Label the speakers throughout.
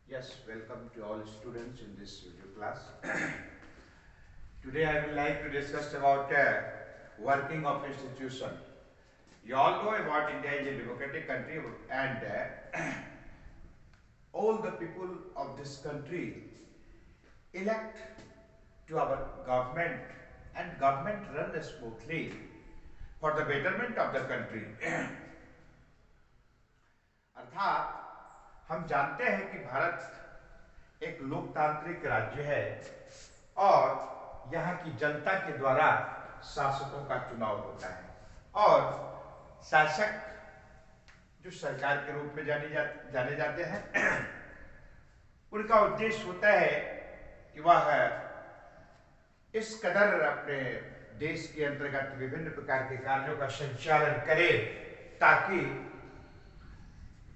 Speaker 1: Yes, welcome to all students in this video class. Today I would like to discuss about working of institution. You all know about India is a democratic country and all the people of this country elect to our government and government run smoothly for the betterment of the country. अर्थात हम जानते हैं कि भारत एक लोकतांत्रिक राज्य है और यहाँ की जनता के द्वारा शासकों का चुनाव होता है और शासक जो सरकार के रूप में जाने जाते हैं उनका उद्देश्य होता है कि वह इस कदर अपने देश के अंतर्गत विभिन्न प्रकार के कार्यों का संचालन करे ताकि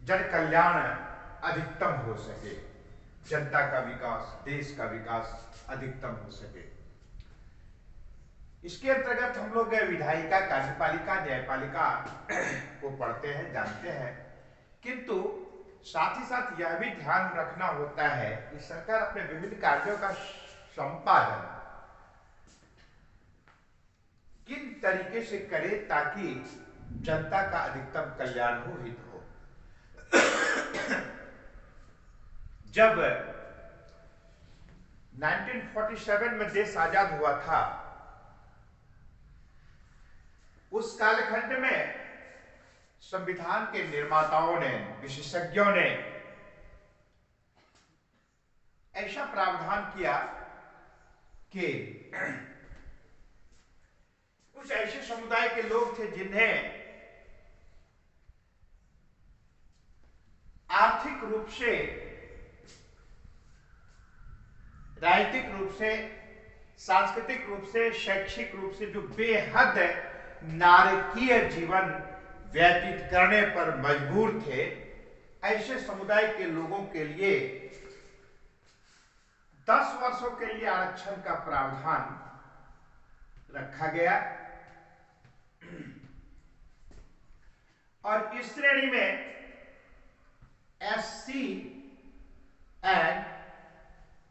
Speaker 1: जन कल्याण अधिकतम हो सके, जनता का विकास, देश का विकास अधिकतम हो सके। इसके अंतर्गत हम लोग विधायिका, कार्यपालिका, न्यायपालिका को पढ़ते हैं, जानते हैं, किंतु साथ ही साथ यह भी ध्यान रखना होता है कि सरकार अपने विभिन्न कार्यों का संपादन किन तरीके से करे ताकि जनता का अधिकतम कल्याण हो, हित हो। जब 1947 में देश आजाद हुआ था, उस कालखंड में संविधान के निर्माताओं ने, विशेषज्ञों ने ऐसा प्रावधान किया कि कुछ ऐसे समुदाय के लोग थे जिन्हें आर्थिक रूप से, राजनीतिक रूप से, सांस्कृतिक रूप से, शैक्षिक रूप से जो बेहद नारकीय जीवन व्यतीत करने पर मजबूर थे, ऐसे समुदाय के लोगों के लिए 10 वर्षों के लिए आरक्षण का प्रावधान रखा गया और इस श्रेणी में एससी एंड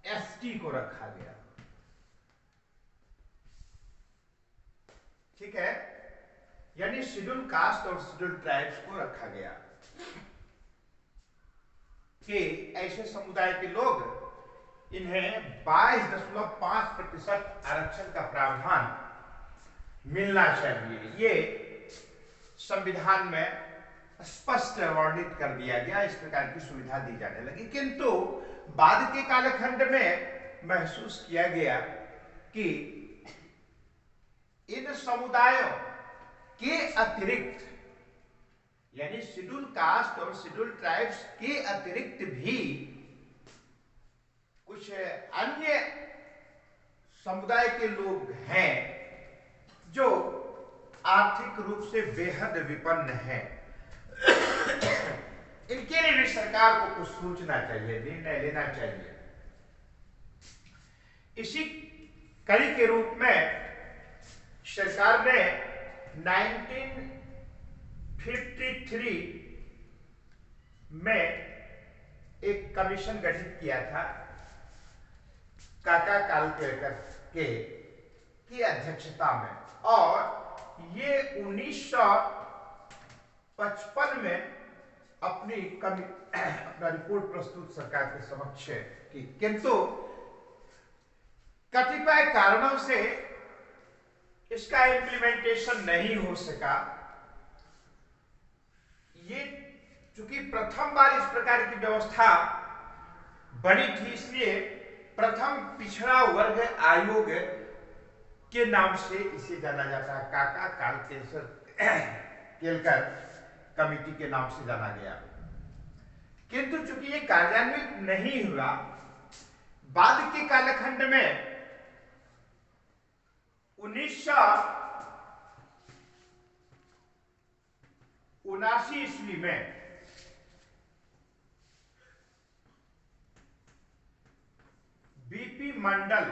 Speaker 1: एसटी को रखा गया। ठीक है, यानी शेड्यूल कास्ट और शेड्यूल ट्राइब्स को रखा गया कि ऐसे समुदाय के लोग, इन्हें 22.5% आरक्षण का प्रावधान मिलना चाहिए। ये संविधान में स्पष्ट वर्णित कर दिया गया, इस प्रकार की सुविधा दी जाने लगी। किंतु बाद के कालखंड में महसूस किया गया कि इन समुदायों के अतिरिक्त, यानी शेड्यूल कास्ट और शेड्यूल ट्राइब्स के अतिरिक्त भी कुछ अन्य समुदाय के लोग हैं जो आर्थिक रूप से बेहद विपन्न हैं। इनके लिए भी सरकार को कुछ सोचना चाहिए, निर्णय लेना चाहिए। इसी कड़ी के रूप में सरकार ने 1953 में एक कमीशन गठित किया था, काका कालकेकर की अध्यक्षता में, और ये 1955 में अपना रिपोर्ट प्रस्तुत सरकार के समक्ष की, किंतु कतिपय कारणों से इसका इम्प्लीमेंटेशन नहीं हो सका। ये चूंकि प्रथम बार इस प्रकार की व्यवस्था बनी थी, इसलिए प्रथम पिछड़ा वर्ग आयोग के नाम से इसे जाना जाता है। काका कालकेकर कमेटी के नाम से जाना गया। किंतु चूंकि ये कार्यान्वित नहीं हुआ, बाद के कालखंड में 1979 ईस्वी में बीपी मंडल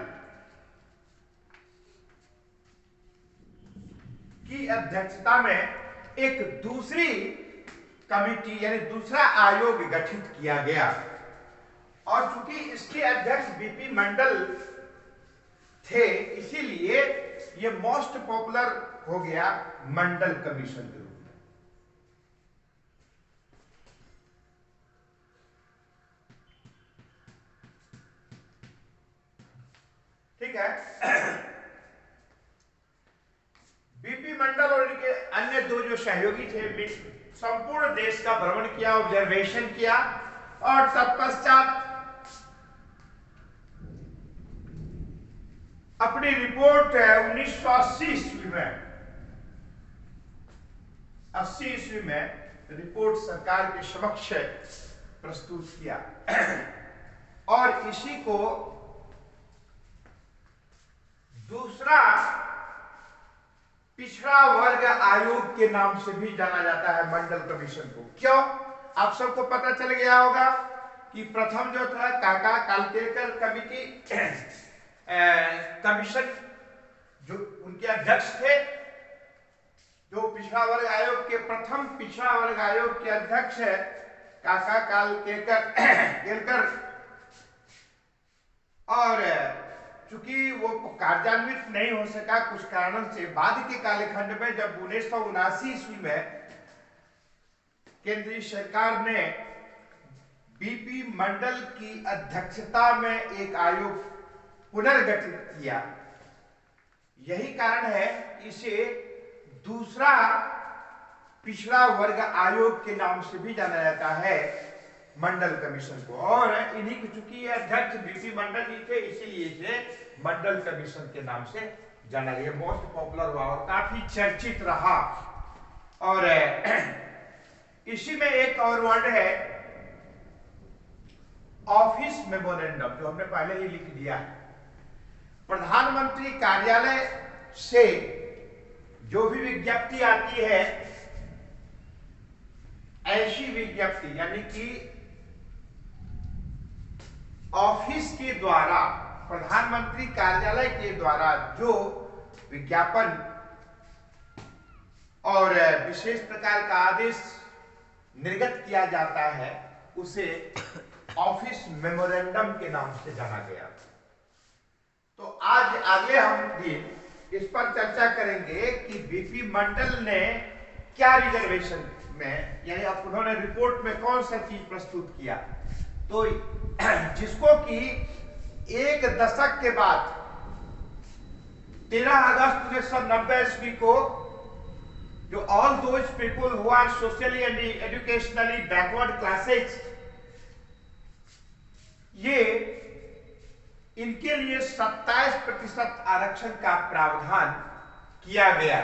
Speaker 1: की अध्यक्षता में एक दूसरी कमेटी, यानी दूसरा आयोग गठित किया गया और चूंकि इसके अध्यक्ष बीपी मंडल थे, इसीलिए ये मोस्ट पॉपुलर हो गया मंडल कमीशन के रूप में। ठीक है। बीपी मंडल और इनके अन्य दो जो सहयोगी थे, संपूर्ण देश का भ्रमण किया, ऑब्जर्वेशन किया, और तत्पश्चात अपनी रिपोर्ट 1980 ईस्वी में 80 ईस्वी में रिपोर्ट सरकार के समक्ष प्रस्तुत किया और इसी को दूसरा पिछड़ा वर्ग आयोग के नाम से भी जाना जाता है, मंडल कमीशन को। क्यों? आप सबको पता चल गया होगा कि प्रथम जो था काका कालकेकर कमिटी कमीशन, जो उनके अध्यक्ष थे, जो पिछड़ा वर्ग आयोग के प्रथम पिछड़ा वर्ग आयोग के अध्यक्ष है काका कालकेकर, और चूंकि वो कार्यान्वित नहीं हो सका कुछ कारणों से, बाद के कालखंड में जब 1979 ईस्वी में केंद्रीय सरकार ने बीपी मंडल की अध्यक्षता में एक आयोग पुनर्गठित किया। यही कारण है इसे दूसरा पिछड़ा वर्ग आयोग के नाम से भी जाना जाता है, मंडल कमीशन को। और इन्हीं को चूंकि अध्यक्ष बीपी मंडल जी थे, इसीलिए इसे मंडल कमीशन के नाम से जाना गया। मोस्ट पॉपुलर हुआ और काफी चर्चित रहा। और इसी में एक और वर्ड है ऑफिस मेमोरेंडम, जो हमने पहले ही लिख दिया है। प्रधानमंत्री कार्यालय से जो भी विज्ञप्ति आती है, ऐसी विज्ञप्ति यानी कि ऑफिस के द्वारा, प्रधानमंत्री कार्यालय के द्वारा जो विज्ञापन और विशेष प्रकार का आदेश निर्गत किया जाता है, उसे ऑफिस मेमोरेंडम के नाम से जाना गया। तो आज आगे हम दिन इस पर चर्चा करेंगे कि बीपी मंडल ने क्या रिजर्वेशन में, यानी अब उन्होंने रिपोर्ट में कौन सा चीज प्रस्तुत किया, तो जिसको कि एक दशक के बाद 13 अगस्त 1990 ईस्वी को जो all those people who are socially and educationally backward classes, ये इनके लिए 27% आरक्षण का प्रावधान किया गया।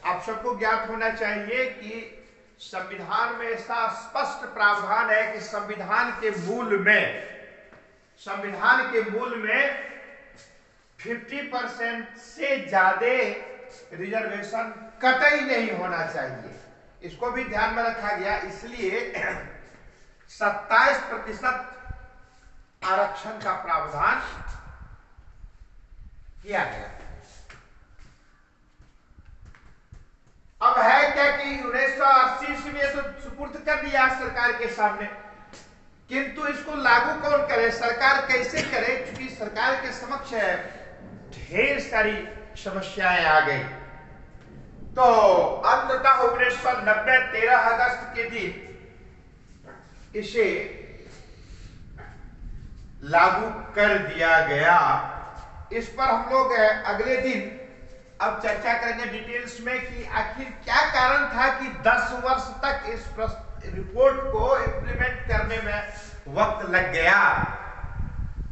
Speaker 1: आप सबको ज्ञात होना चाहिए कि संविधान में ऐसा स्पष्ट प्रावधान है कि संविधान के मूल में 50% से ज्यादा रिजर्वेशन कतई नहीं होना चाहिए। इसको भी ध्यान में रखा गया, इसलिए 27% आरक्षण का प्रावधान किया गया। अब है क्या कि 1980 में तो सुपुर्द कर दिया सरकार के सामने, किंतु इसको लागू कौन करे, सरकार कैसे करे, क्योंकि सरकार के समक्ष ढेर सारी समस्याएं आ गई। तो अंततः 1990 13 अगस्त के दिन इसे लागू कर दिया गया। इस पर हम लोग अगले दिन अब चर्चा करेंगे डिटेल्स में कि आखिर क्या कारण था कि 10 वर्ष तक इस रिपोर्ट को इंप्लीमेंट करने में वक्त लग गया।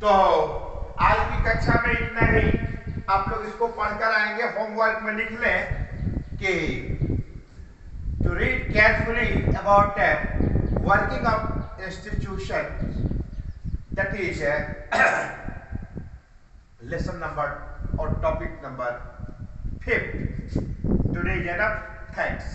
Speaker 1: तो आज की कक्षा में इतना ही, आप लोग इसको पढ़कर आएंगे, होमवर्क में लिख लें कि to read carefully about working of institution, that is lesson number or topic number 5. Today is enough. Thanks.